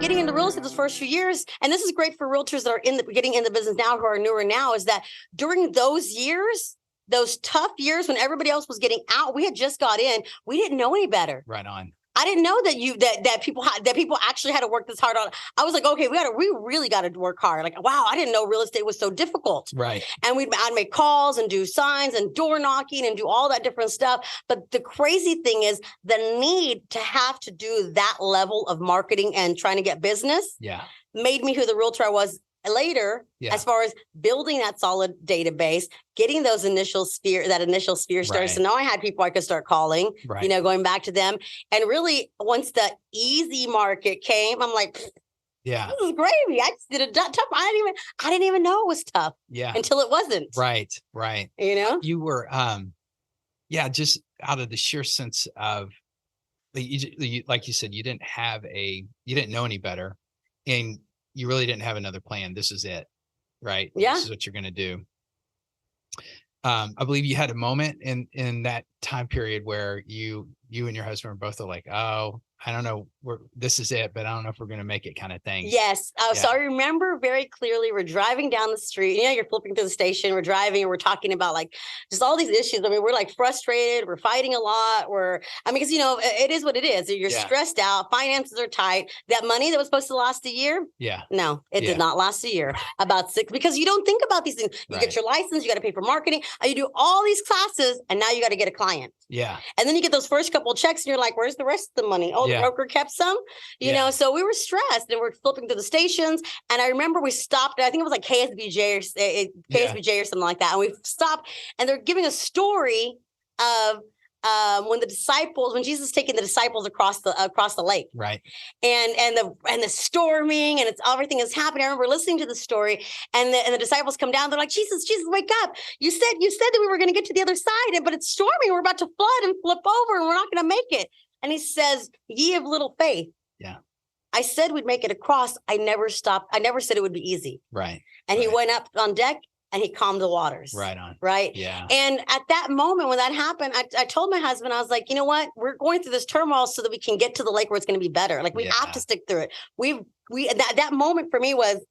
getting into real estate those first few years, and this is great for realtors that are getting in the business now, who are newer now, is that during those years, those tough years when everybody else was getting out, we had just got in. We didn't know any better. Right on. I didn't know that people actually had to work this hard on. I was like, okay, we really got to work hard. Like, wow, I didn't know real estate was so difficult. Right. And I'd make calls and do signs and door knocking and do all that different stuff. But the crazy thing is the need to have to do that level of marketing and trying to get business made me who the realtor I was later, as far as building that solid database, getting those initial sphere started. So now I had people I could start calling, going back to them. And really, once the easy market came, I'm like, this is gravy. I just did a tough. I didn't even know it was tough until it wasn't. Right. You were, just out of the sheer sense of, like you said, you didn't know any better, and you really didn't have another plan. This is it, right? Yeah. This is what you're going to do. I believe you had a moment in that time period where you and your husband were both like, oh, I don't know, this is it, but I don't know if we're going to make it, kind of thing. Yes. So I remember very clearly, we're driving down the street, you're flipping through the station, we're driving, and we're talking about like just all these issues. I mean, we're like frustrated, we're fighting a lot. Because it is what it is. You're stressed out, finances are tight. That money that was supposed to last a year. No, it did not last a year. About 6, because you don't think about these things. You get your license, you got to pay for marketing, you do all these classes, and now you got to get a client. And then you get those first couple of checks and you're like, where's the rest of the money? Oh, the broker kept some, so we were stressed and we're flipping through the stations. And I remember we stopped, I think it was like KSBJ or something like that. And we stopped and they're giving a story of when Jesus is taking the disciples across the lake, right? And the storming and everything is happening. I remember listening to the story, and the disciples come down. They're like, Jesus, wake up! You said that we were going to get to the other side, but it's storming. We're about to flood and flip over, and we're not going to make it. And he says, "Ye of little faith." Yeah. I said we'd make it across. I never stopped. I never said it would be easy. Right. And he went up on deck and he calmed the waters. Right on. Right. Yeah. And at that moment when that happened, I told my husband, I was like, you know what? We're going through this turmoil so that we can get to the lake where it's going to be better. Like we have to stick through it. That moment for me was,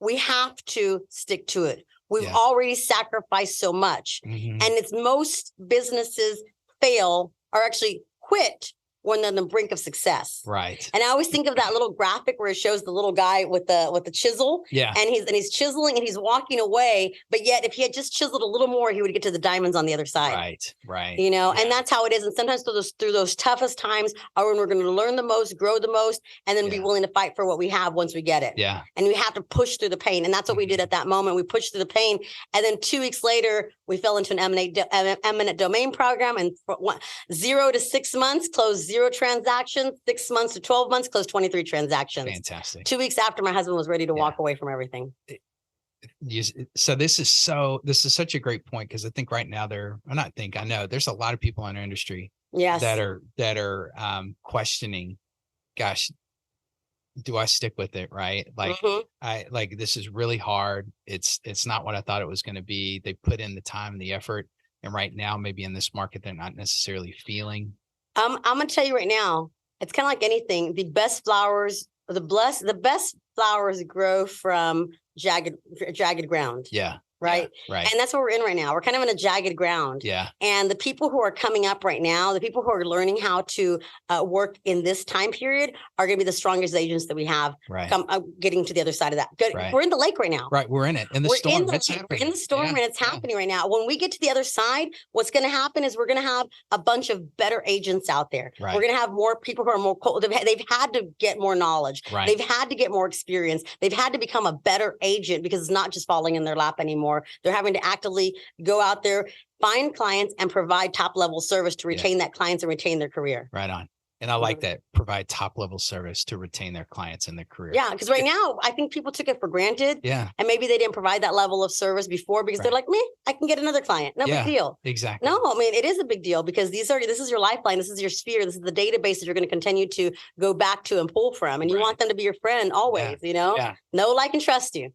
we have to stick to it. We've already sacrificed so much. Mm-hmm. And it's most businesses fail or actually quit when they're on the brink of success. Right. And I always think of that little graphic where it shows the little guy with the chisel. Yeah. And he's chiseling and he's walking away. But yet if he had just chiseled a little more, he would get to the diamonds on the other side. Right. Right. And that's how it is. And sometimes through those toughest times are when we're going to learn the most, grow the most, and then be willing to fight for what we have once we get it. Yeah. And we have to push through the pain. And that's what we did at that moment. We pushed through the pain. And then 2 weeks later, we fell into an eminent domain program. And 0 to 6 months, closed 0 transactions. 6 months to 12 months, closed 23 transactions. Fantastic. 2 weeks after my husband was ready to walk away from everything. So this is such a great point, because I think right now I know there's a lot of people in our industry that are questioning, gosh, do I stick with it? Right. Like, this is really hard. It's not what I thought it was going to be. They put in the time and the effort. And right now, maybe in this market, they're not necessarily feeling. I'm going to tell you right now, it's kind of like anything. The best flowers grow from jagged ground. Yeah. Right. Yeah, right. And that's what we're in right now. We're kind of in a jagged ground. Yeah. And the people who are coming up right now, the people who are learning how to work in this time period are going to be the strongest agents that we have getting to the other side of that. Good. Right. We're in the lake right now. We're in it. In the storm. We're in the storm and it's happening right now. When we get to the other side, what's going to happen is we're going to have a bunch of better agents out there. Right. We're going to have more people who are more cold. They've had to get more knowledge. Right. They've had to get more experience. They've had to become a better agent, because it's not just falling in their lap anymore. They're having to actively go out there, find clients, and provide top level service to retain that clients and retain their career. Right on. And I like that. Provide top level service to retain their clients and their career. Yeah. Because right now, I think people took it for granted. Yeah. And maybe they didn't provide that level of service before because they're like, me, I can get another client. No big deal. Exactly. No, I mean, it is a big deal, because this is your lifeline. This is your sphere. This is the database that you're going to continue to go back to and pull from. And you want them to be your friend always, know, know, like, and trust you.